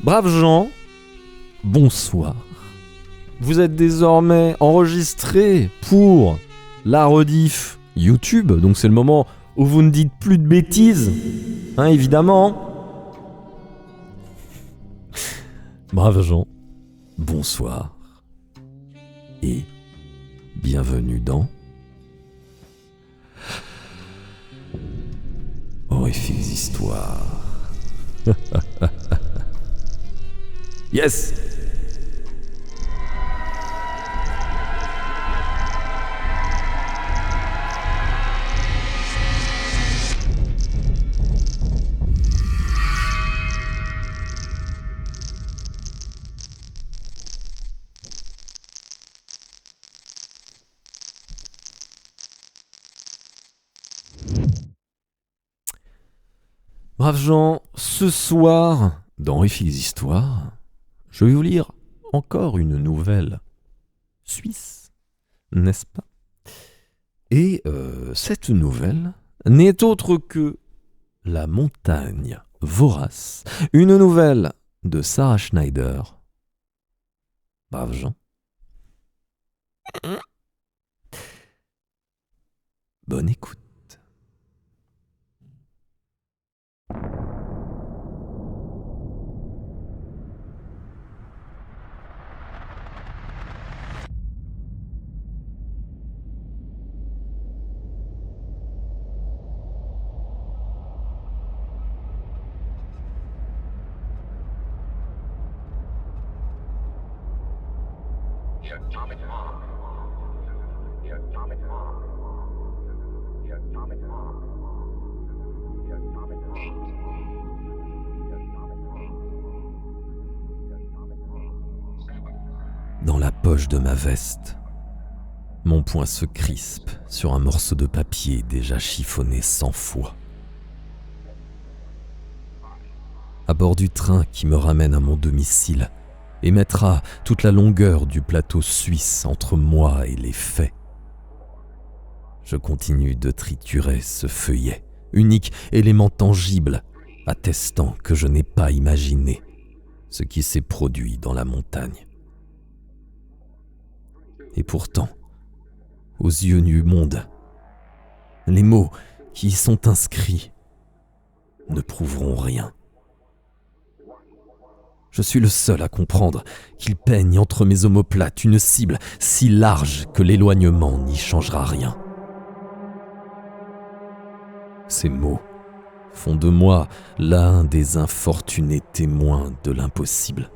Braves gens, bonsoir. Vous êtes désormais enregistrés pour la rediff YouTube, donc c'est le moment où vous ne dites plus de bêtises, hein, évidemment. Braves gens, bonsoir et bienvenue dans Horrifiques Histoires. Yes! Braves gens, ce soir, dans Horrifiques Histoires, je vais vous lire encore une nouvelle suisse, n'est-ce pas? Et cette nouvelle n'est autre que La montagne vorace, une nouvelle de Sarah Schneider. Braves gens. Bonne écoute. The atomic bomb. The atomic bomb. The atomic bomb. The atomic bomb. The atomic bomb. The atomic bomb. Dans la poche de ma veste, mon poing se crispe sur un morceau de papier déjà chiffonné 100 fois. À bord du train qui me ramène à mon domicile et mettra toute la longueur du plateau suisse entre moi et les faits, je continue de triturer ce feuillet, unique élément tangible, attestant que je n'ai pas imaginé ce qui s'est produit dans la montagne. Et pourtant, aux yeux du monde, les mots qui y sont inscrits ne prouveront rien. Je suis le seul à comprendre qu'il peigne entre mes omoplates une cible si large que l'éloignement n'y changera rien. Ces mots font de moi l'un des infortunés témoins de l'impossible.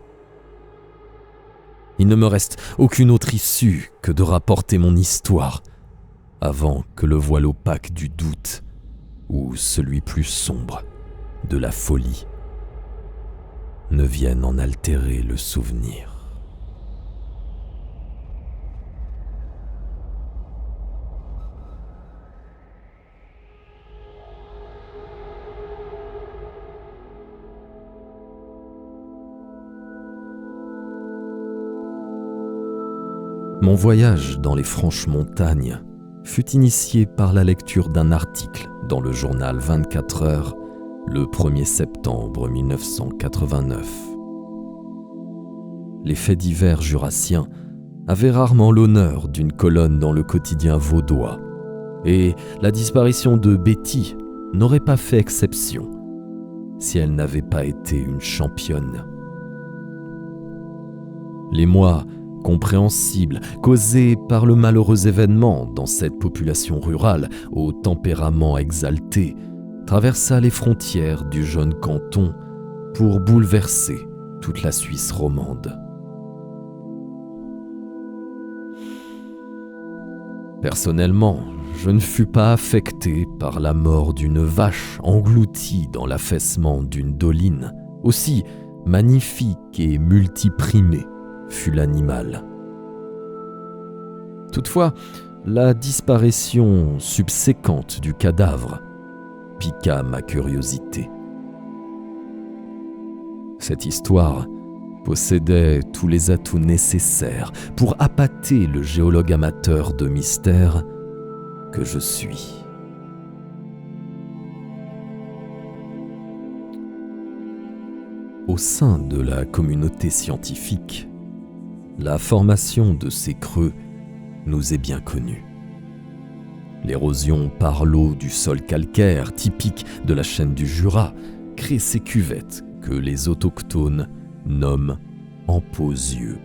Il ne me reste aucune autre issue que de rapporter mon histoire avant que le voile opaque du doute ou celui plus sombre de la folie ne vienne en altérer le souvenir. Mon voyage dans les franches montagnes fut initié par la lecture d'un article dans le journal 24 heures le 1er septembre 1989. Les faits divers jurassiens avaient rarement l'honneur d'une colonne dans le quotidien vaudois, et la disparition de Betty n'aurait pas fait exception si elle n'avait pas été une championne. Les mois compréhensibles causés par le malheureux événement dans cette population rurale au tempérament exalté traversa les frontières du jeune canton pour bouleverser toute la Suisse romande. Personnellement, je ne fus pas affecté par la mort d'une vache engloutie dans l'affaissement d'une doline, aussi magnifique et multiprimé fut l'animal. Toutefois, la disparition subséquente du cadavre piqua ma curiosité. Cette histoire possédait tous les atouts nécessaires pour appâter le géologue amateur de mystère que je suis. Au sein de la communauté scientifique, la formation de ces creux nous est bien connue. L'érosion par l'eau du sol calcaire, typique de la chaîne du Jura, crée ces cuvettes que les autochtones nomment emposieux.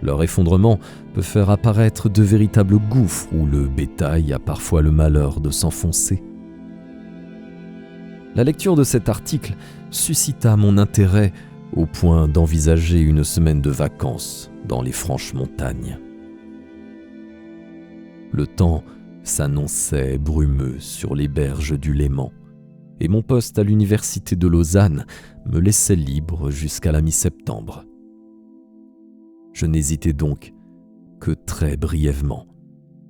Leur effondrement peut faire apparaître de véritables gouffres où le bétail a parfois le malheur de s'enfoncer. La lecture de cet article suscita mon intérêt au point d'envisager une semaine de vacances dans les franches montagnes. Le temps s'annonçait brumeux sur les berges du Léman et mon poste à l'université de Lausanne me laissait libre jusqu'à la mi-septembre. Je n'hésitais donc que très brièvement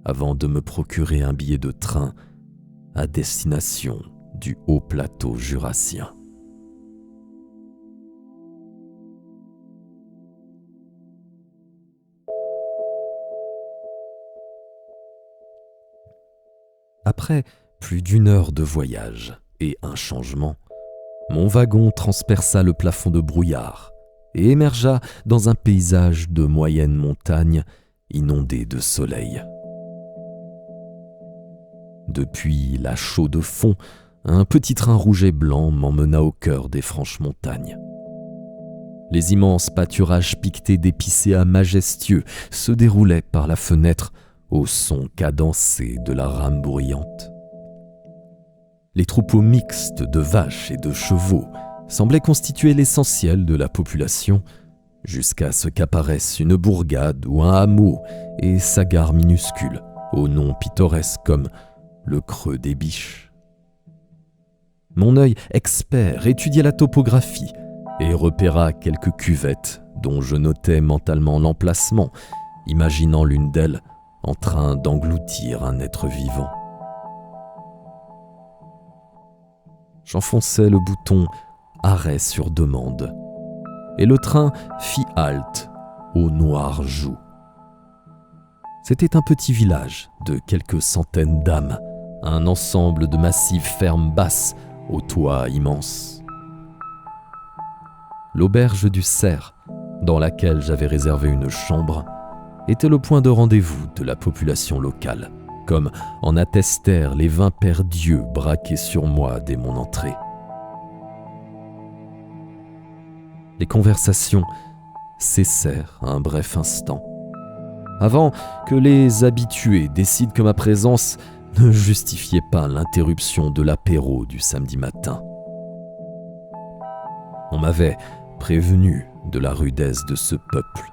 avant de me procurer un billet de train à destination du haut plateau jurassien. Après plus d'1 heure de voyage et un changement, mon wagon transperça le plafond de brouillard et émergea dans un paysage de moyenne montagne inondé de soleil. Depuis la chaux de fond, un petit train rouge et blanc m'emmena au cœur des franches montagnes. Les immenses pâturages piquetés d'épicéas majestueux se déroulaient par la fenêtre au son cadencé de la rame bruyante. Les troupeaux mixtes de vaches et de chevaux semblaient constituer l'essentiel de la population, jusqu'à ce qu'apparaisse une bourgade ou un hameau et sa gare minuscule, au nom pittoresque comme le Creux des Biches. Mon œil expert étudia la topographie et repéra quelques cuvettes dont je notais mentalement l'emplacement, imaginant l'une d'elles en train d'engloutir un être vivant. J'enfonçai le bouton « Arrêt sur demande » et le train fit halte au Noirjoux. C'était un petit village de quelques centaines d'âmes, un ensemble de massives fermes basses aux toits immenses. L'auberge du Cerf, dans laquelle j'avais réservé une chambre, était le point de rendez-vous de la population locale, comme en attestèrent les 20 paires d'yeux braqués sur moi dès mon entrée. Les conversations cessèrent un bref instant, avant que les habitués décident que ma présence ne justifiait pas l'interruption de l'apéro du samedi matin. On m'avait prévenu de la rudesse de ce peuple,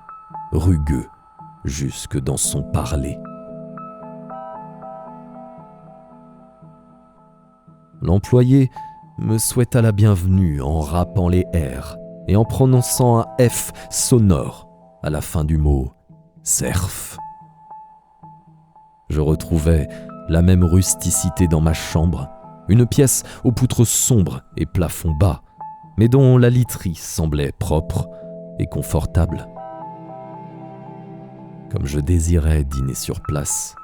rugueux jusque dans son parler. L'employé me souhaita la bienvenue en rappant les R et en prononçant un F sonore à la fin du mot « cerf ». Je retrouvais la même rusticité dans ma chambre, une pièce aux poutres sombres et plafond bas, mais dont la literie semblait propre et confortable. Comme je désirais dîner sur place,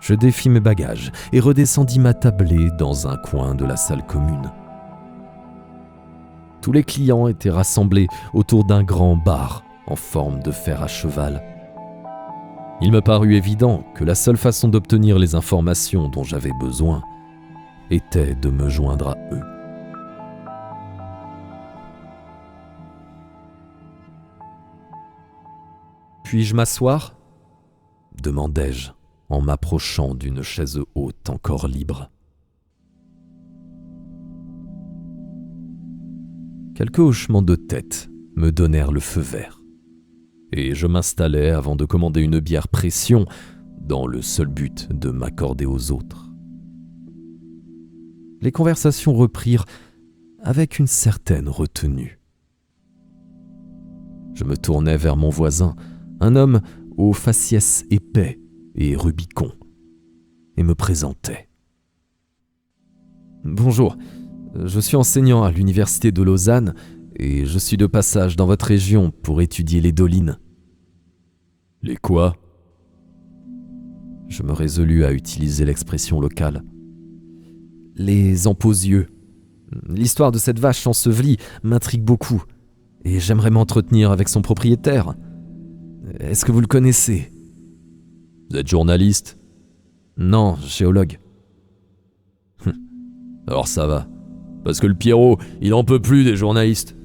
je défis mes bagages et redescendis m'attabler dans un coin de la salle commune. Tous les clients étaient rassemblés autour d'un grand bar en forme de fer à cheval. Il me parut évident que la seule façon d'obtenir les informations dont j'avais besoin était de me joindre à eux. « Puis-je m'asseoir » demandai-je en m'approchant d'une chaise haute encore libre. Quelques hochements de tête me donnèrent le feu vert, et je m'installai avant de commander une bière pression dans le seul but de m'accorder aux autres. Les conversations reprirent avec une certaine retenue. Je me tournai vers mon voisin, un homme au faciès épais et Rubicon, et me présentai. « Bonjour, je suis enseignant à l'université de Lausanne et je suis de passage dans votre région pour étudier les dolines. » « Les quoi ?» Je me résolus à utiliser l'expression locale. « Les emposieux. L'histoire de cette vache ensevelie m'intrigue beaucoup et j'aimerais m'entretenir avec son propriétaire. Est-ce que vous le connaissez ? Vous êtes journaliste ? Non, géologue. Alors ça va. Parce que le Pierrot, il en peut plus des journalistes.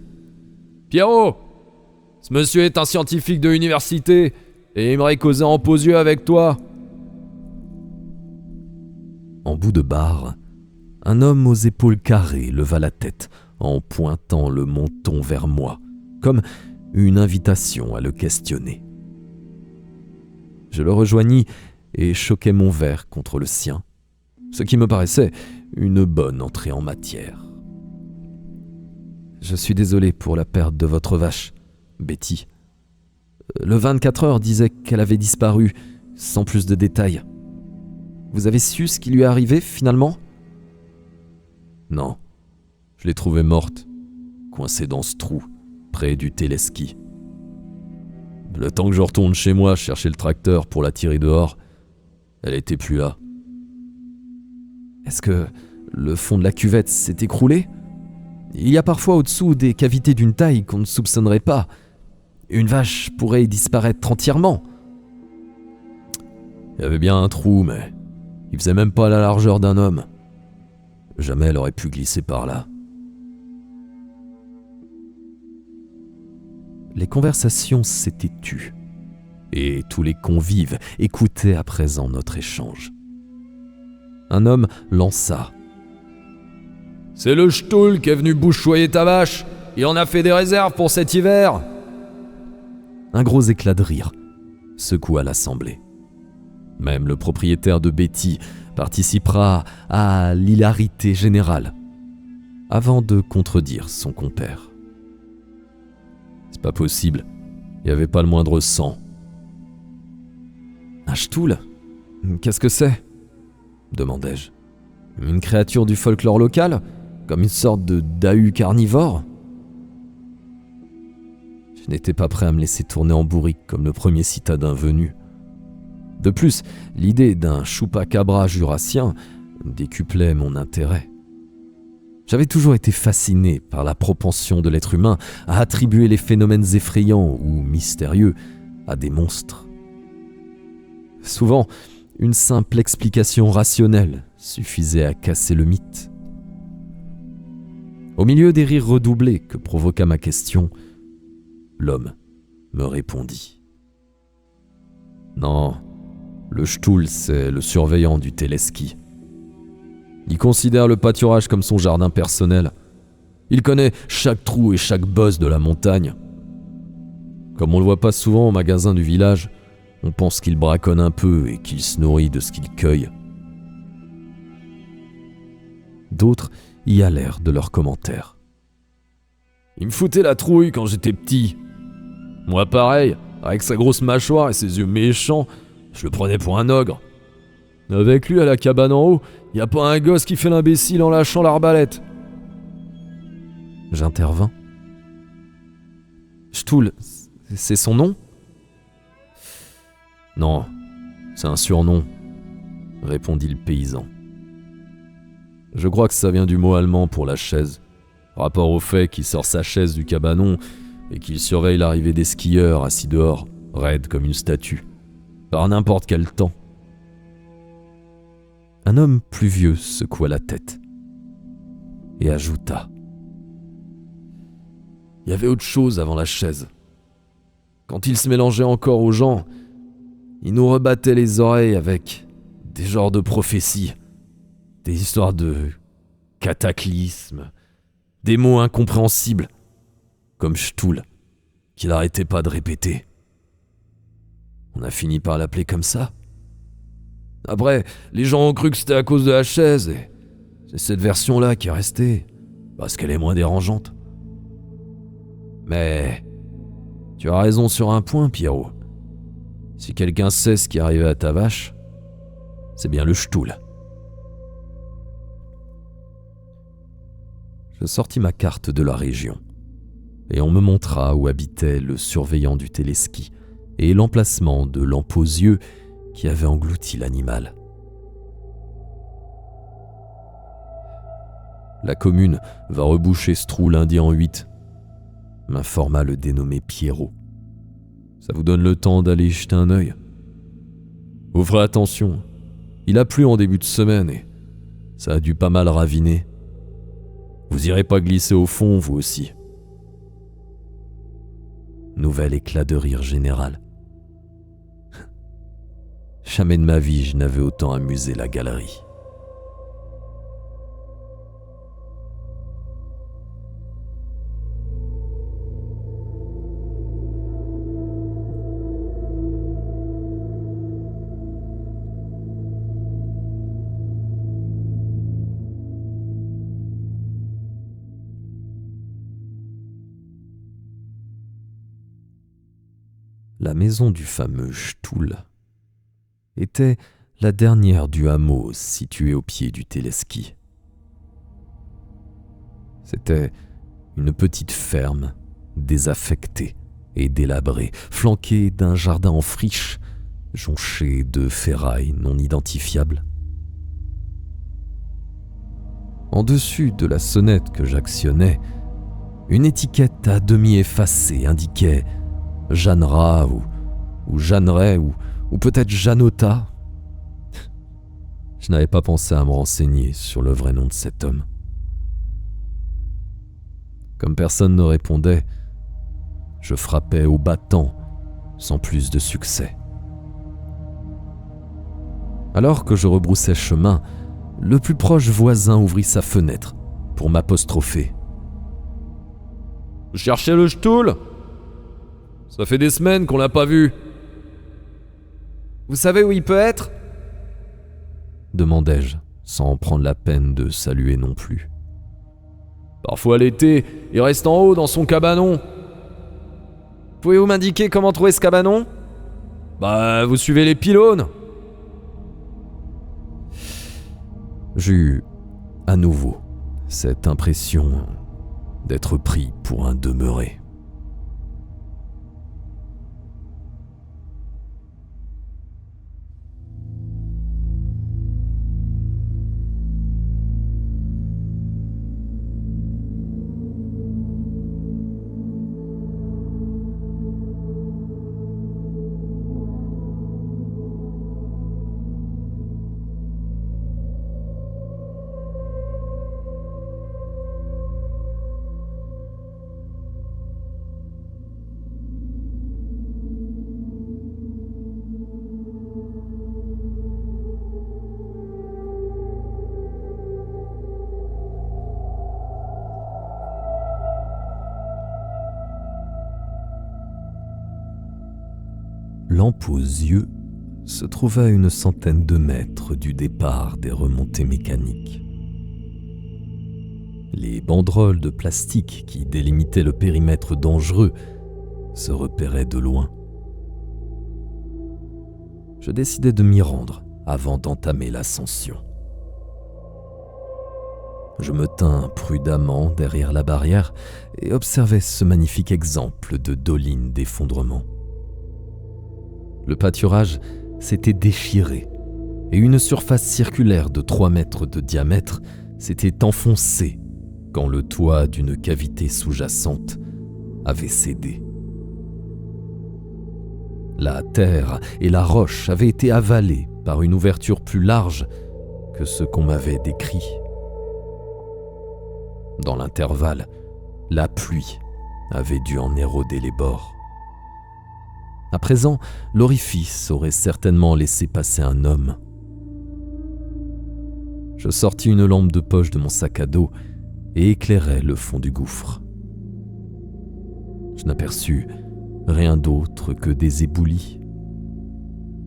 Pierrot ! Ce monsieur est un scientifique de l'université et il aimerait causer en posieux avec toi. En bout de bar, un homme aux épaules carrées leva la tête en pointant le menton vers moi, comme une invitation à le questionner. Je le rejoignis et choquai mon verre contre le sien, ce qui me paraissait une bonne entrée en matière. « Je suis désolé pour la perte de votre vache, Betty. Le 24 heures disait qu'elle avait disparu, sans plus de détails. Vous avez su ce qui lui est arrivé, finalement ? » Non, je l'ai trouvée morte, coincée dans ce trou, près du téléski. Le temps que je retourne chez moi chercher le tracteur pour la tirer dehors, elle était plus là. Est-ce que le fond de la cuvette s'est écroulé ? Il y a parfois au-dessous des cavités d'une taille qu'on ne soupçonnerait pas. Une vache pourrait y disparaître entièrement. Il y avait bien un trou, mais il faisait même pas la largeur d'un homme. Jamais elle aurait pu glisser par là. Les conversations s'étaient tues, et tous les convives écoutaient à présent notre échange. Un homme lança. « C'est le ch'toul qui est venu bouchoyer ta vache. Il en a fait des réserves pour cet hiver. » Un gros éclat de rire secoua l'assemblée. Même le propriétaire de Betty participera à l'hilarité générale, avant de contredire son compère. C'est pas possible, il n'y avait pas le moindre sang. Un ch'toul ? Qu'est-ce que c'est ? Demandai-je. Une créature du folklore local ? Comme une sorte de dahu carnivore ? Je n'étais pas prêt à me laisser tourner en bourrique comme le premier citadin venu. De plus, l'idée d'un chupacabra jurassien décuplait mon intérêt. J'avais toujours été fasciné par la propension de l'être humain à attribuer les phénomènes effrayants ou mystérieux à des monstres. Souvent, une simple explication rationnelle suffisait à casser le mythe. Au milieu des rires redoublés que provoqua ma question, l'homme me répondit. Non, le ch'toul, c'est le surveillant du téléski. Il considère le pâturage comme son jardin personnel. Il connaît chaque trou et chaque bosse de la montagne. Comme on le voit pas souvent au magasin du village, on pense qu'il braconne un peu et qu'il se nourrit de ce qu'il cueille. D'autres y allèrent de leurs commentaires. Il me foutait la trouille quand j'étais petit. Moi pareil, avec sa grosse mâchoire et ses yeux méchants, je le prenais pour un ogre. Avec lui à la cabane en haut, y a pas un gosse qui fait l'imbécile en lâchant l'arbalète. J'intervins. Ch'toul, c'est son nom ? Non, c'est un surnom, répondit le paysan. Je crois que ça vient du mot allemand pour la chaise, rapport au fait qu'il sort sa chaise du cabanon et qu'il surveille l'arrivée des skieurs assis dehors, raide comme une statue, par n'importe quel temps. Un homme plus vieux secoua la tête et ajouta. Il y avait autre chose avant la chaise. Quand il se mélangeait encore aux gens, il nous rebattait les oreilles avec des genres de prophéties, des histoires de cataclysmes, des mots incompréhensibles, comme ch'toul, qu'il n'arrêtait pas de répéter. On a fini par l'appeler comme ça. Après, les gens ont cru que c'était à cause de la chaise, et c'est cette version-là qui est restée, parce qu'elle est moins dérangeante. Mais tu as raison sur un point, Pierrot. Si quelqu'un sait ce qui est arrivé à ta vache, c'est bien le ch'toul. Je sortis ma carte de la région, et on me montra où habitait le surveillant du téléski et l'emplacement de lampe aux yeux qui avait englouti l'animal. La commune va reboucher ce trou lundi en 8. m'informa le dénommé Pierrot. Ça vous donne le temps d'aller y jeter un œil? Vous ferez attention, il a plu en début de semaine et ça a dû pas mal raviner. Vous irez pas glisser au fond, vous aussi. Nouvel éclat de rire général. Jamais de ma vie je n'avais autant amusé la galerie. La maison du fameux Stuhl était la dernière du hameau situé au pied du téléski. C'était une petite ferme désaffectée et délabrée, flanquée d'un jardin en friche, jonché de ferrailles non identifiables. En dessus de la sonnette que j'actionnais, une étiquette à demi effacée indiquait Jeannera ou Jeanneret ou peut-être Jeannota. Je n'avais pas pensé à me renseigner sur le vrai nom de cet homme. Comme personne ne répondait, je frappais au battant sans plus de succès. Alors que je rebroussais chemin, le plus proche voisin ouvrit sa fenêtre pour m'apostropher. « Vous cherchez le Stuhl ? Ça fait des semaines qu'on l'a pas vu. »« Vous savez où il peut être ?» demandai-je, sans prendre la peine de saluer non plus. « Parfois l'été, il reste en haut dans son cabanon. »« Pouvez-vous m'indiquer comment trouver ce cabanon ?»« Bah, vous suivez les pylônes. » J'eus à nouveau cette impression d'être pris pour un demeuré. Lampe aux yeux se trouva à une centaine de mètres du départ des remontées mécaniques. Les banderoles de plastique qui délimitaient le périmètre dangereux se repéraient de loin. Je décidai de m'y rendre avant d'entamer l'ascension. Je me tins prudemment derrière la barrière et observai ce magnifique exemple de doline d'effondrement. Le pâturage s'était déchiré et une surface circulaire de 3 mètres de diamètre s'était enfoncée quand le toit d'une cavité sous-jacente avait cédé. La terre et la roche avaient été avalées par une ouverture plus large que ce qu'on m'avait décrit. Dans l'intervalle, la pluie avait dû en éroder les bords. À présent, l'orifice aurait certainement laissé passer un homme. Je sortis une lampe de poche de mon sac à dos et éclairai le fond du gouffre. Je n'aperçus rien d'autre que des éboulis.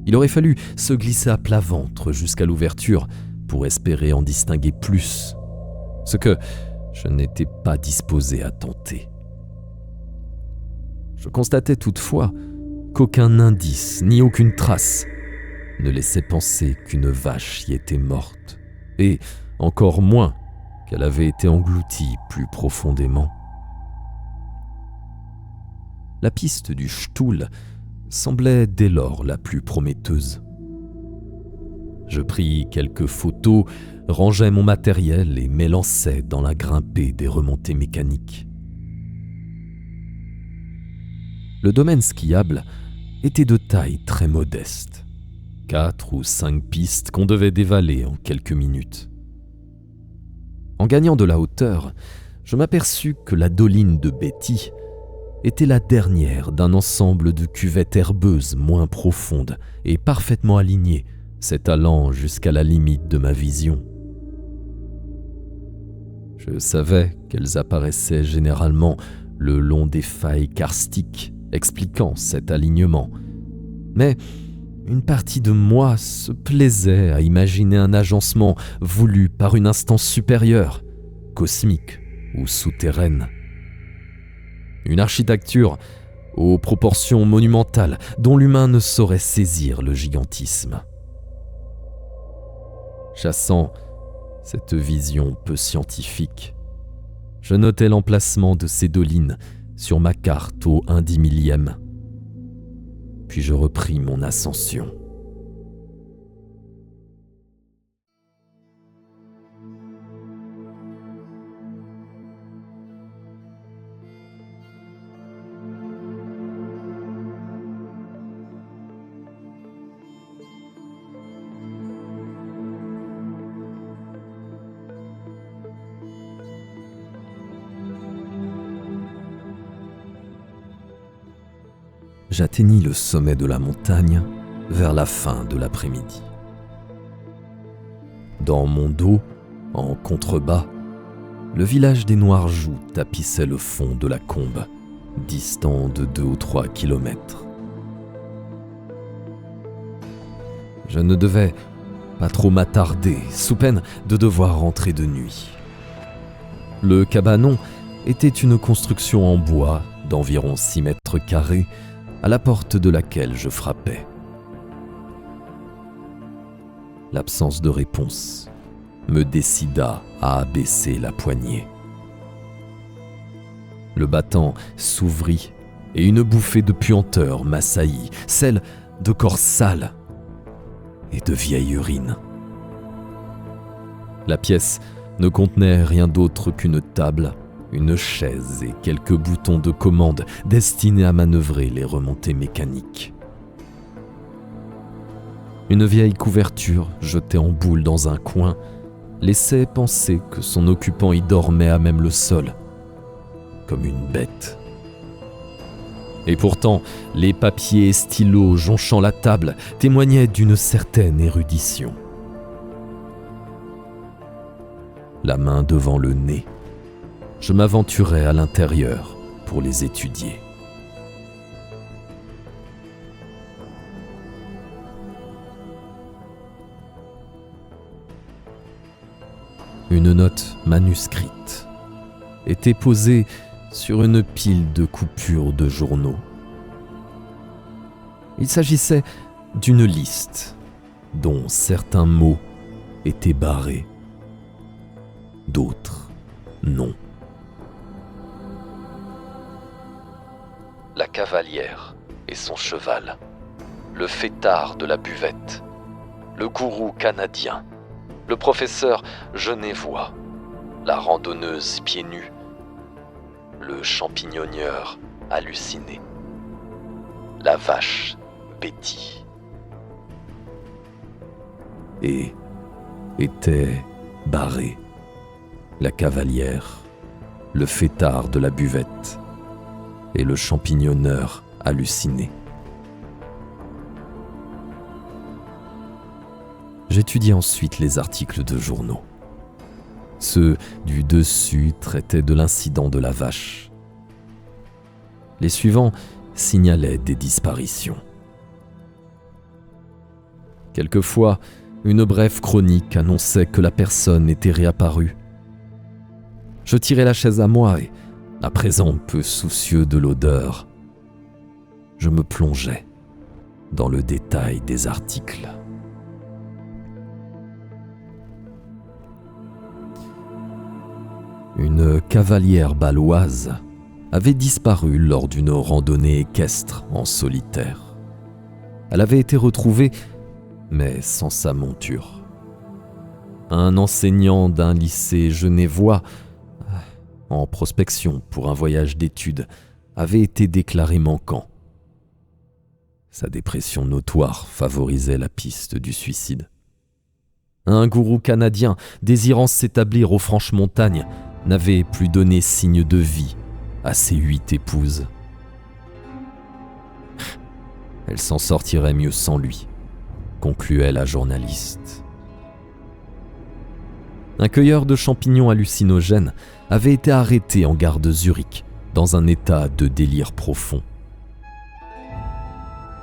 Il aurait fallu se glisser à plat ventre jusqu'à l'ouverture pour espérer en distinguer plus, ce que je n'étais pas disposé à tenter. Je constatais toutefois qu'aucun indice ni aucune trace ne laissait penser qu'une vache y était morte, et encore moins qu'elle avait été engloutie plus profondément. La piste du Stuhl semblait dès lors la plus prometteuse. Je pris quelques photos, rangeai mon matériel et m'élançai dans la grimpée des remontées mécaniques. Le domaine skiable était de taille très modeste. 4 ou 5 pistes qu'on devait dévaler en quelques minutes. En gagnant de la hauteur, je m'aperçus que la doline de Betty était la dernière d'un ensemble de cuvettes herbeuses moins profondes et parfaitement alignées, s'étalant jusqu'à la limite de ma vision. Je savais qu'elles apparaissaient généralement le long des failles karstiques expliquant cet alignement, mais une partie de moi se plaisait à imaginer un agencement voulu par une instance supérieure, cosmique ou souterraine. Une architecture aux proportions monumentales dont l'humain ne saurait saisir le gigantisme. Chassant cette vision peu scientifique, je notais l'emplacement de ces dolines sur ma carte au 1/10000000. Puis je repris mon ascension. J'atteignis le sommet de la montagne vers la fin de l'après-midi. Dans mon dos, en contrebas, le village des Noirejoux tapissait le fond de la combe, distant de 2 ou 3 kilomètres. Je ne devais pas trop m'attarder, sous peine de devoir rentrer de nuit. Le cabanon était une construction en bois d'environ 6 mètres carrés, à la porte de laquelle je frappais. L'absence de réponse me décida à abaisser la poignée. Le battant s'ouvrit et une bouffée de puanteur m'assaillit, celle de corps sales et de vieille urine. La pièce ne contenait rien d'autre qu'une table, une chaise et quelques boutons de commande destinés à manœuvrer les remontées mécaniques. Une vieille couverture jetée en boule dans un coin laissait penser que son occupant y dormait à même le sol, comme une bête. Et pourtant, les papiers et stylos jonchant la table témoignaient d'une certaine érudition. La main devant le nez, je m'aventurais à l'intérieur pour les étudier. Une note manuscrite était posée sur une pile de coupures de journaux. Il s'agissait d'une liste dont certains mots étaient barrés, d'autres non. La cavalière et son cheval, le fêtard de la buvette, le gourou canadien, le professeur genevois, la randonneuse pieds nus, le champignonneur halluciné, la vache Betty. Et étaient barrés la cavalière, le fêtard de la buvette et le champignonneur halluciné. J'étudiai ensuite les articles de journaux. Ceux du dessus traitaient de l'incident de la vache. Les suivants signalaient des disparitions. Quelquefois, une brève chronique annonçait que la personne était réapparue. Je tirai la chaise à moi et, à présent peu soucieux de l'odeur, je me plongeais dans le détail des articles. Une cavalière baloise avait disparu lors d'une randonnée équestre en solitaire. Elle avait été retrouvée, mais sans sa monture. Un enseignant d'un lycée genevois, en prospection pour un voyage d'études, avait été déclaré manquant. Sa dépression notoire favorisait la piste du suicide. Un gourou canadien désirant s'établir aux Franches-Montagnes n'avait plus donné signe de vie à ses 8 épouses. Elle s'en sortirait mieux sans lui, concluait la journaliste. Un cueilleur de champignons hallucinogènes avait été arrêté en gare de Zurich dans un état de délire profond.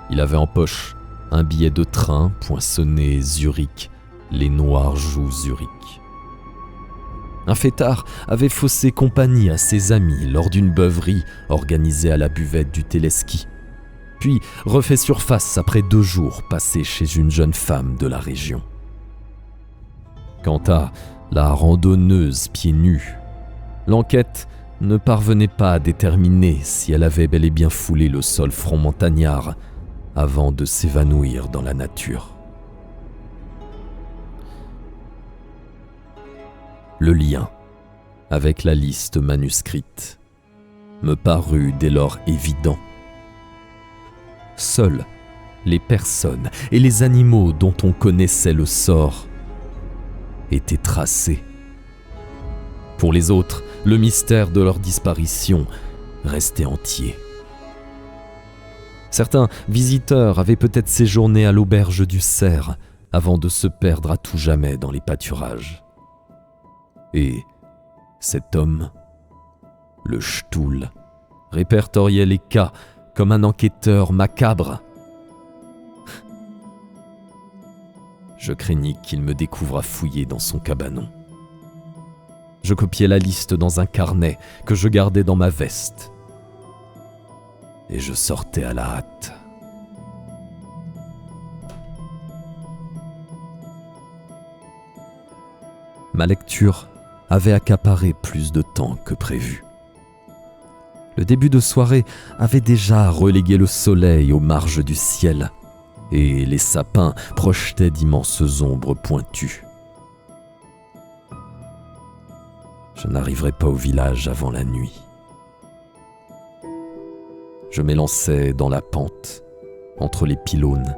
Il avait en poche un billet de train poinçonné Zurich, les noirs jouent Zurich. Un fêtard avait faussé compagnie à ses amis lors d'une beuverie organisée à la buvette du téléski, puis refait surface après 2 jours passés chez une jeune femme de la région. Quant à la randonneuse pieds nus, l'enquête ne parvenait pas à déterminer si elle avait bel et bien foulé le sol franc-montagnard avant de s'évanouir dans la nature. Le lien avec la liste manuscrite me parut dès lors évident. Seules les personnes et les animaux dont on connaissait le sort étaient tracés. Pour les autres, le mystère de leur disparition restait entier. Certains visiteurs avaient peut-être séjourné à l'auberge du Cerf avant de se perdre à tout jamais dans les pâturages. Et cet homme, le Ch'toul, répertoriait les cas comme un enquêteur macabre. Je craignis qu'il me découvre fouiller dans son cabanon. Je copiai la liste dans un carnet que je gardais dans ma veste. Et je sortais à la hâte. Ma lecture avait accaparé plus de temps que prévu. Le début de soirée avait déjà relégué le soleil aux marges du ciel, et les sapins projetaient d'immenses ombres pointues. Je n'arriverai pas au village avant la nuit. Je m'élançai dans la pente, entre les pylônes,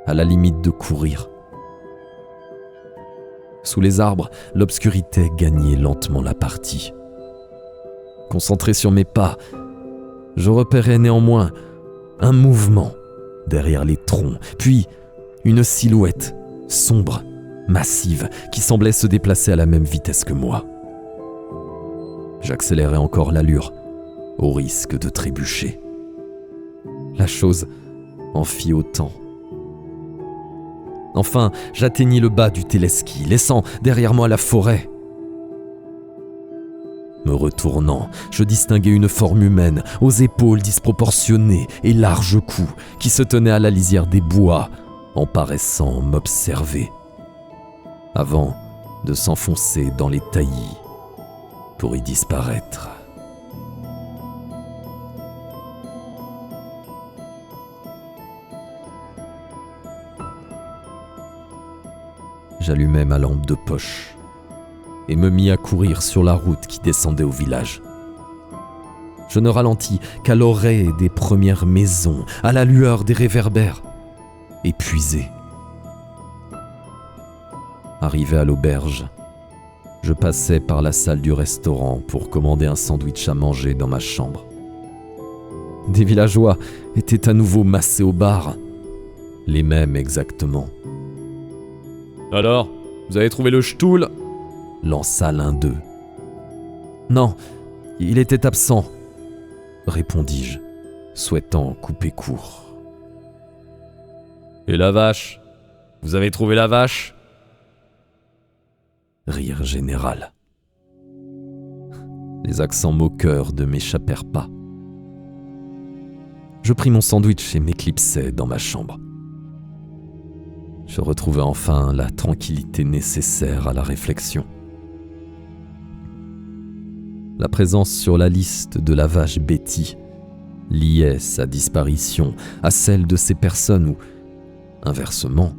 à la limite de courir. Sous les arbres, l'obscurité gagnait lentement la partie. Concentré sur mes pas, je repérais néanmoins un mouvement derrière les troncs, puis une silhouette sombre, massive, qui semblait se déplacer à la même vitesse que moi. J'accélérai encore l'allure, au risque de trébucher. La chose en fit autant. Enfin, j'atteignis le bas du téléski, laissant derrière moi la forêt. Me retournant, je distinguai une forme humaine, aux épaules disproportionnées et larges cou, qui se tenait à la lisière des bois, en paraissant m'observer, avant de s'enfoncer dans les taillis pour y disparaître. J'allumai ma lampe de poche et me mis à courir sur la route qui descendait au village. Je ne ralentis qu'à l'oreille des premières maisons, à la lueur des réverbères, épuisé. Arrivé à l'auberge, je passai par la salle du restaurant pour commander un sandwich à manger dans ma chambre. Des villageois étaient à nouveau massés au bar, les mêmes exactement. « Alors, vous avez trouvé le Ch'toul ?» lança l'un d'eux. « Non, il était absent, » répondis-je, souhaitant couper court. « Et la vache ? Vous avez trouvé la vache ?» Rire général. Les accents moqueurs ne m'échappèrent pas. Je pris mon sandwich et m'éclipsai dans ma chambre. Je retrouvai enfin la tranquillité nécessaire à la réflexion. La présence sur la liste de la vache Betty liait sa disparition à celle de ces personnes ou, inversement,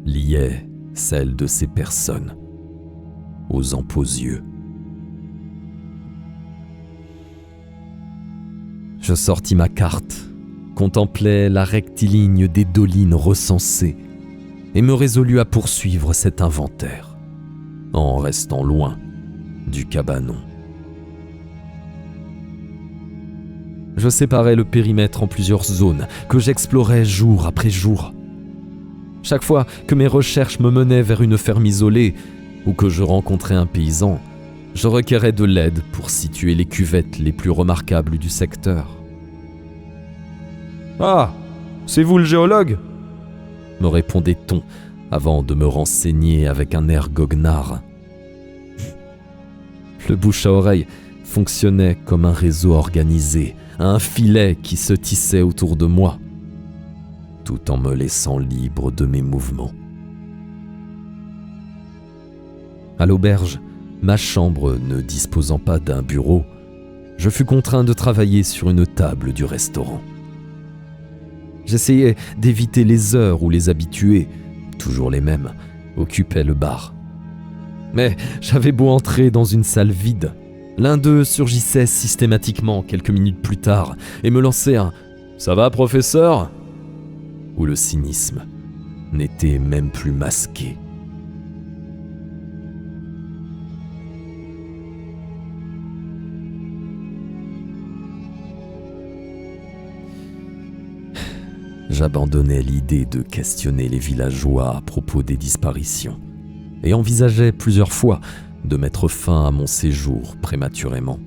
liait celle de ces personnes aux emposieux. Je sortis ma carte, contemplai la rectiligne des dolines recensées et me résolus à poursuivre cet inventaire, en restant loin du cabanon. Je séparais le périmètre en plusieurs zones que j'explorais jour après jour. Chaque fois que mes recherches me menaient vers une ferme isolée ou que je rencontrais un paysan, je requérais de l'aide pour situer les cuvettes les plus remarquables du secteur. « Ah, c'est vous le géologue ?» me répondait-on avant de me renseigner avec un air goguenard. Le bouche à oreille fonctionnait comme un réseau organisé, un filet qui se tissait autour de moi, tout en me laissant libre de mes mouvements. À l'auberge, ma chambre ne disposant pas d'un bureau, je fus contraint de travailler sur une table du restaurant. J'essayais d'éviter les heures où les habitués, toujours les mêmes, occupaient le bar. Mais j'avais beau entrer dans une salle vide, l'un d'eux surgissait systématiquement quelques minutes plus tard et me lançait un « Ça va, professeur ?» où le cynisme n'était même plus masqué. J'abandonnais l'idée de questionner les villageois à propos des disparitions et envisageais plusieurs fois de mettre fin à mon séjour prématurément.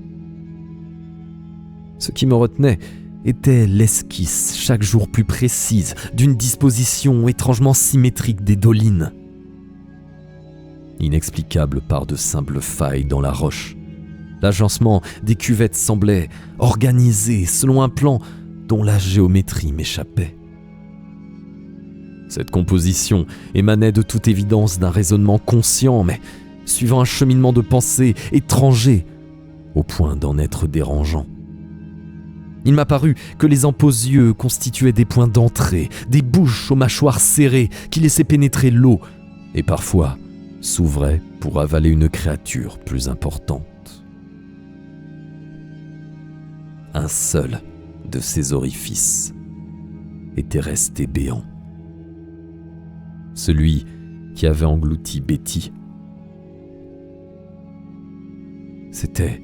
Ce qui me retenait était l'esquisse chaque jour plus précise d'une disposition étrangement symétrique des dolines. Inexplicable par de simples failles dans la roche, l'agencement des cuvettes semblait organisé selon un plan dont la géométrie m'échappait. Cette composition émanait de toute évidence d'un raisonnement conscient, mais suivant un cheminement de pensée étranger, au point d'en être dérangeant. Il m'a paru que les emposieux constituaient des points d'entrée, des bouches aux mâchoires serrées qui laissaient pénétrer l'eau, et parfois s'ouvraient pour avaler une créature plus importante. Un seul de ces orifices était resté béant. Celui qui avait englouti Betty. C'était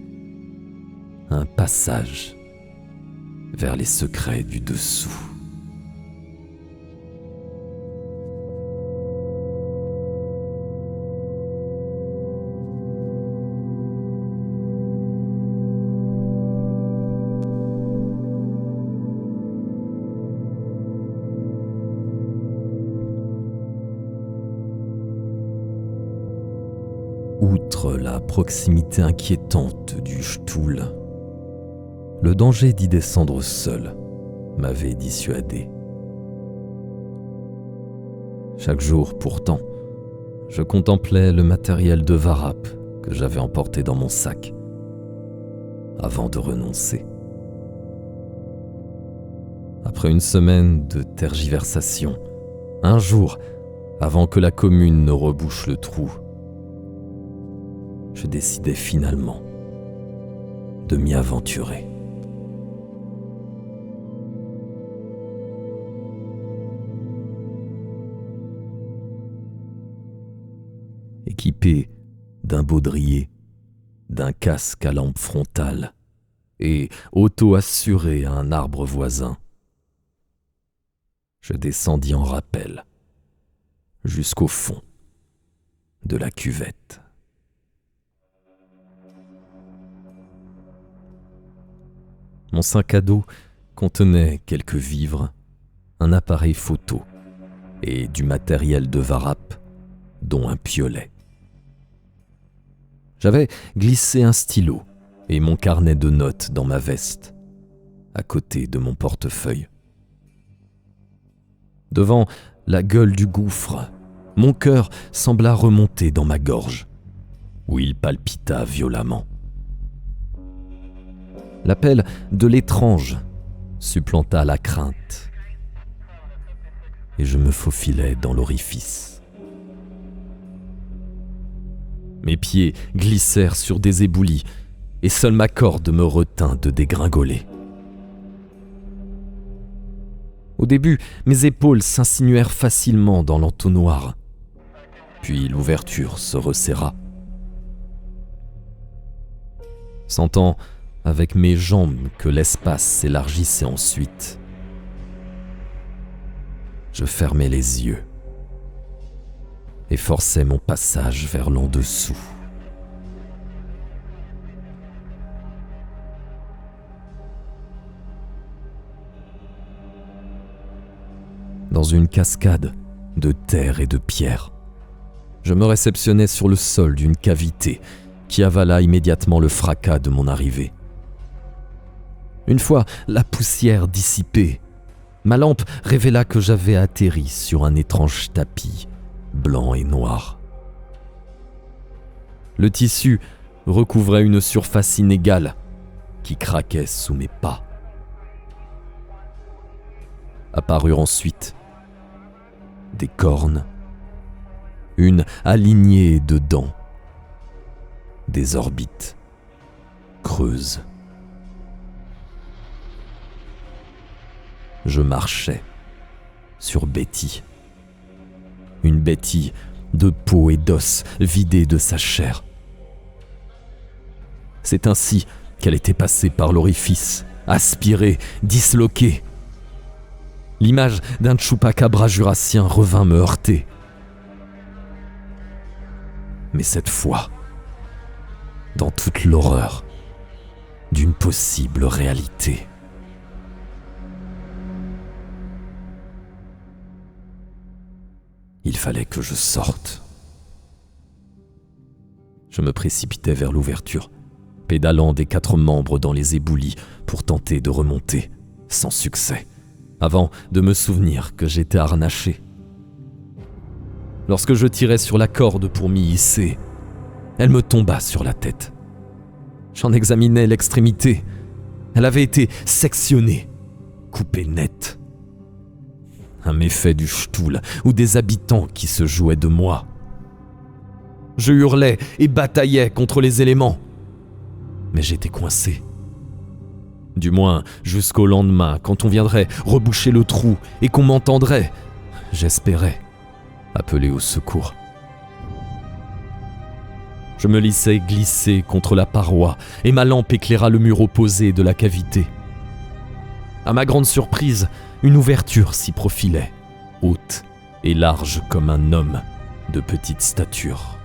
un passage vers les secrets du dessous. Outre la proximité inquiétante du Stuhl, le danger d'y descendre seul m'avait dissuadé. Chaque jour, pourtant, je contemplais le matériel de Varap que j'avais emporté dans mon sac, avant de renoncer. Après une semaine de tergiversation, un jour, avant que la commune ne rebouche le trou, je décidai finalement de m'y aventurer. Équipé d'un baudrier, d'un casque à lampe frontale et auto-assuré à un arbre voisin, je descendis en rappel jusqu'au fond de la cuvette. Mon sac à dos contenait quelques vivres, un appareil photo et du matériel de Varap, dont un piolet. J'avais glissé un stylo et mon carnet de notes dans ma veste, à côté de mon portefeuille. Devant la gueule du gouffre, mon cœur sembla remonter dans ma gorge, où il palpita violemment. L'appel de l'étrange supplanta la crainte, et je me faufilai dans l'orifice. Mes pieds glissèrent sur des éboulis, et seule ma corde me retint de dégringoler. Au début, mes épaules s'insinuèrent facilement dans l'entonnoir. Puis l'ouverture se resserra. Sentant avec mes jambes que l'espace s'élargissait ensuite, je fermai les yeux et forçai mon passage vers l'en dessous. Dans une cascade de terre et de pierre, je me réceptionnais sur le sol d'une cavité qui avala immédiatement le fracas de mon arrivée. Une fois la poussière dissipée, ma lampe révéla que j'avais atterri sur un étrange tapis, blanc et noir. Le tissu recouvrait une surface inégale qui craquait sous mes pas. Apparurent ensuite des cornes, une alignée de dents, des orbites creuses. Je marchais sur Betty, une Betty de peau et d'os vidée de sa chair. C'est ainsi qu'elle était passée par l'orifice, aspirée, disloquée. L'image d'un chupacabra jurassien revint me heurter. Mais cette fois, dans toute l'horreur d'une possible réalité. Il fallait que je sorte. Je me précipitais vers l'ouverture, pédalant des 4 membres dans les éboulis pour tenter de remonter, sans succès, avant de me souvenir que j'étais harnaché. Lorsque je tirais sur la corde pour m'y hisser, elle me tomba sur la tête. J'en examinais l'extrémité. Elle avait été sectionnée, coupée net. Un méfait du Ch'toul ou des habitants qui se jouaient de moi. Je hurlais et bataillais contre les éléments, mais j'étais coincé. Du moins jusqu'au lendemain, quand on viendrait reboucher le trou et qu'on m'entendrait, j'espérais, appeler au secours. Je me laissais glisser contre la paroi et ma lampe éclaira le mur opposé de la cavité. À ma grande surprise, une ouverture s'y profilait, haute et large comme un homme de petite stature.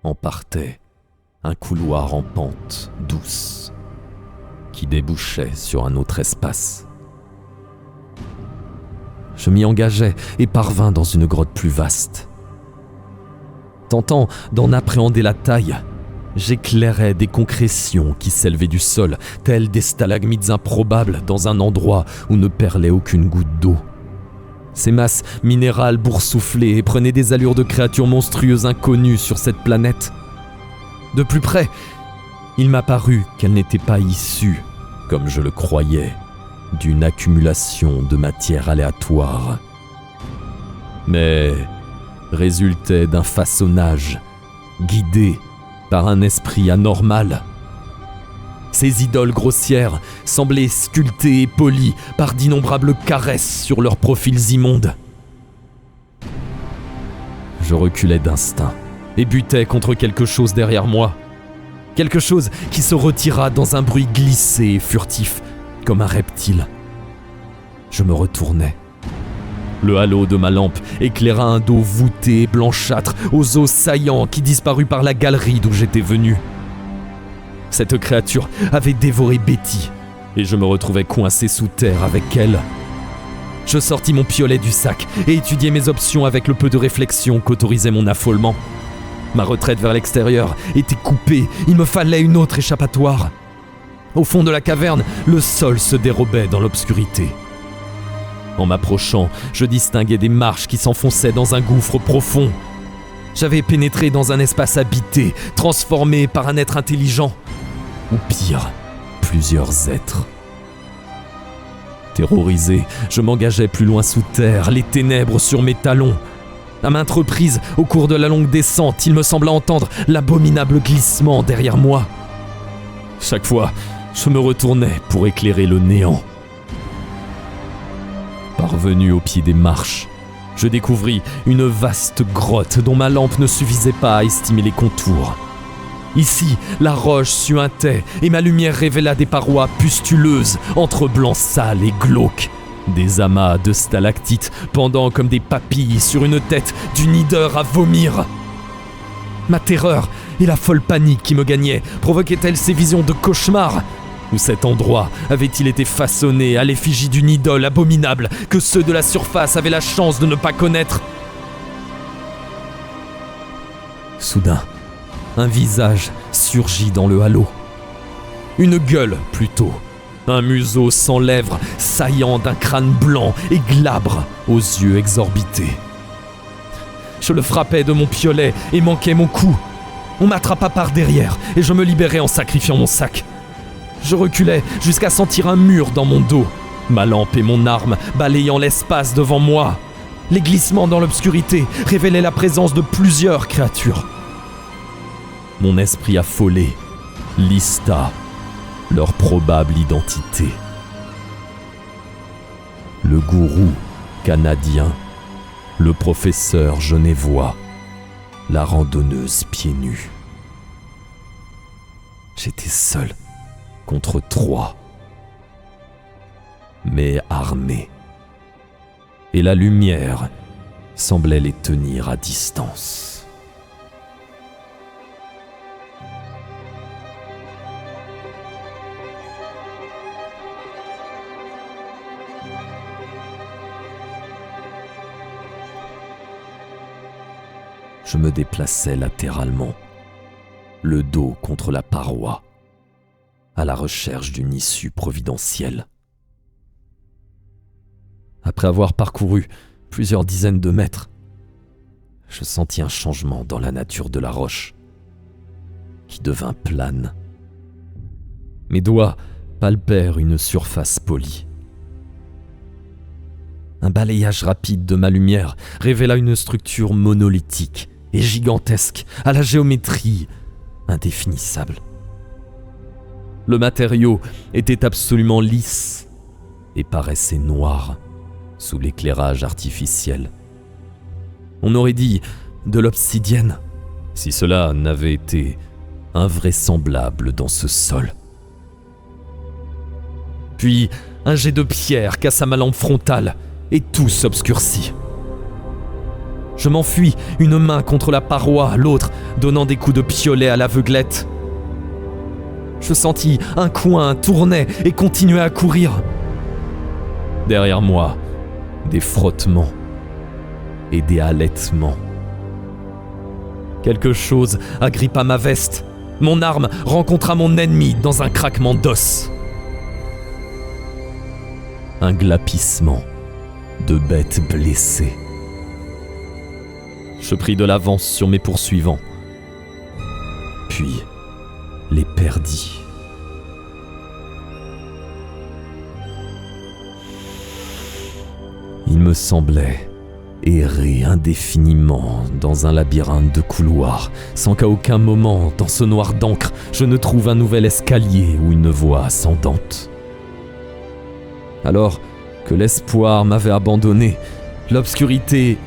En partait un couloir en pente douce qui débouchait sur un autre espace. Je m'y engageai et parvins dans une grotte plus vaste. Tentant d'en appréhender la taille, j'éclairais des concrétions qui s'élevaient du sol, telles des stalagmites improbables dans un endroit où ne perlait aucune goutte d'eau. Ces masses minérales boursouflaient et prenaient des allures de créatures monstrueuses inconnues sur cette planète. De plus près, il m'apparut qu'elles n'étaient pas issues, comme je le croyais, d'une accumulation de matière aléatoire, mais résultaient d'un façonnage guidé par un esprit anormal. Ces idoles grossières semblaient sculptées et polies par d'innombrables caresses sur leurs profils immondes. Je reculais d'instinct et butais contre quelque chose derrière moi. Quelque chose qui se retira dans un bruit glissé et furtif, comme un reptile. Je me retournai. Le halo de ma lampe éclaira un dos voûté et blanchâtre aux os saillants qui disparut par la galerie d'où j'étais venu. Cette créature avait dévoré Betty et je me retrouvais coincé sous terre avec elle. Je sortis mon piolet du sac et étudiai mes options avec le peu de réflexion qu'autorisait mon affolement. Ma retraite vers l'extérieur était coupée, il me fallait une autre échappatoire. Au fond de la caverne, le sol se dérobait dans l'obscurité. En m'approchant, je distinguais des marches qui s'enfonçaient dans un gouffre profond. J'avais pénétré dans un espace habité, transformé par un être intelligent. Ou pire, plusieurs êtres. Terrorisé, je m'engageais plus loin sous terre, les ténèbres sur mes talons. À maintes reprises, au cours de la longue descente, il me sembla entendre l'abominable glissement derrière moi. Chaque fois, Je me retournais pour éclairer le néant. Parvenu au pied des marches, je découvris une vaste grotte dont ma lampe ne suffisait pas à estimer les contours. Ici, la roche suintait et ma lumière révéla des parois pustuleuses, entre blanc sale et glauque. Des amas de stalactites pendant comme des papilles sur une tête d'une hideur à vomir. Ma terreur et la folle panique qui me gagnait provoquaient-elles ces visions de cauchemar ? Ou cet endroit avait-il été façonné à l'effigie d'une idole abominable que ceux de la surface avaient la chance de ne pas connaître ? Soudain, un visage surgit dans le halo. Une gueule, plutôt. Un museau sans lèvres, saillant d'un crâne blanc et glabre, aux yeux exorbités. Je le frappais de mon piolet et manquais mon coup. On m'attrapa par derrière et je me libérais en sacrifiant mon sac. Je reculais jusqu'à sentir un mur dans mon dos, ma lampe et mon arme balayant l'espace devant moi. Les glissements dans l'obscurité révélaient la présence de plusieurs créatures. Mon esprit affolé lista leur probable identité. Le gourou canadien, le professeur genevois, la randonneuse pieds nus. J'étais seul contre 3, mais armés. Et la lumière semblait les tenir à distance. Je me déplaçais latéralement, le dos contre la paroi, à la recherche d'une issue providentielle. Après avoir parcouru plusieurs dizaines de mètres, je sentis un changement dans la nature de la roche, qui devint plane. Mes doigts palpèrent une surface polie. Un balayage rapide de ma lumière révéla une structure monolithique et gigantesque, à la géométrie indéfinissable. Le matériau était absolument lisse et paraissait noir sous l'éclairage artificiel. On aurait dit de l'obsidienne, si cela n'avait été invraisemblable dans ce sol. Puis, un jet de pierre cassa ma lampe frontale et tout s'obscurcit. Je m'enfuis, une main contre la paroi, l'autre donnant des coups de piolet à l'aveuglette. Je sentis un coin tourner et continuais à courir. Derrière moi, des frottements et des halètements. Quelque chose agrippa ma veste. Mon arme rencontra mon ennemi dans un craquement d'os. Un glapissement de bêtes blessées. Je pris de l'avance sur mes poursuivants, puis les perdis. Il me semblait errer indéfiniment dans un labyrinthe de couloirs, sans qu'à aucun moment, dans ce noir d'encre, je ne trouve un nouvel escalier ou une voie ascendante. Alors que l'espoir m'avait abandonné, l'obscurité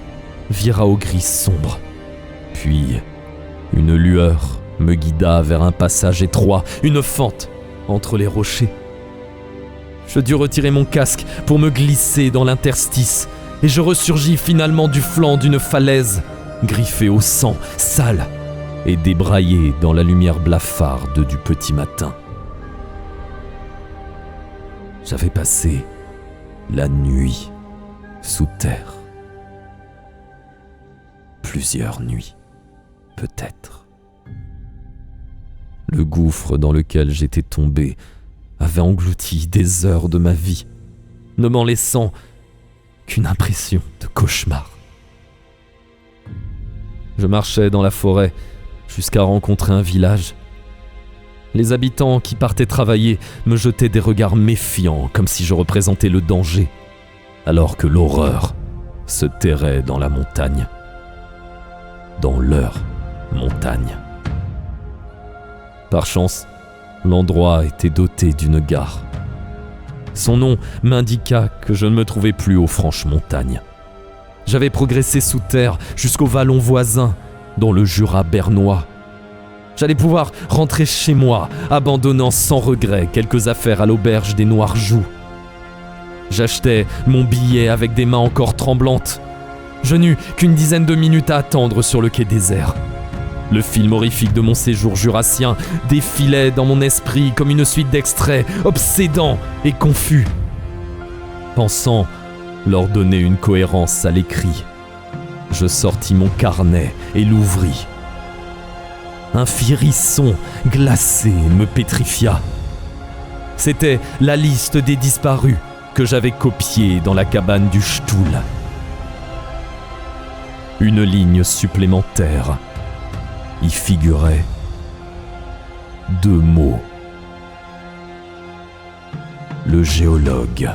vira au gris sombre. Puis, une lueur me guida vers un passage étroit, une fente entre les rochers. Je dus retirer mon casque pour me glisser dans l'interstice, et je ressurgis finalement du flanc d'une falaise, griffé au sang, sale et débraillé dans la lumière blafarde du petit matin. J'avais passé la nuit sous terre. Plusieurs nuits, peut-être. Le gouffre dans lequel j'étais tombé avait englouti des heures de ma vie, ne m'en laissant qu'une impression de cauchemar. Je marchais dans la forêt jusqu'à rencontrer un village. Les habitants qui partaient travailler me jetaient des regards méfiants, comme si je représentais le danger, alors que l'horreur se terrait dans la montagne. Dans leur montagne. Par chance, L'endroit était doté d'une gare. Son nom m'indiqua que je ne me trouvais plus aux franches montagnes. J'avais progressé sous terre jusqu'au vallon voisin, dans le Jura bernois. J'allais pouvoir rentrer chez moi, abandonnant sans regret quelques affaires à l'auberge des Noirejoux. J'achetai mon billet avec des mains encore tremblantes. Je n'eus qu'une dizaine de minutes à attendre sur le quai désert. Le film horrifique de mon séjour jurassien défilait dans mon esprit comme une suite d'extraits obsédants et confus. Pensant leur donner une cohérence à l'écrit, je sortis mon carnet et l'ouvris. Un frisson glacé me pétrifia. C'était la liste des disparus que j'avais copiée dans la cabane du Stuhl. Une ligne supplémentaire y figurait 2 mots. Le géologue.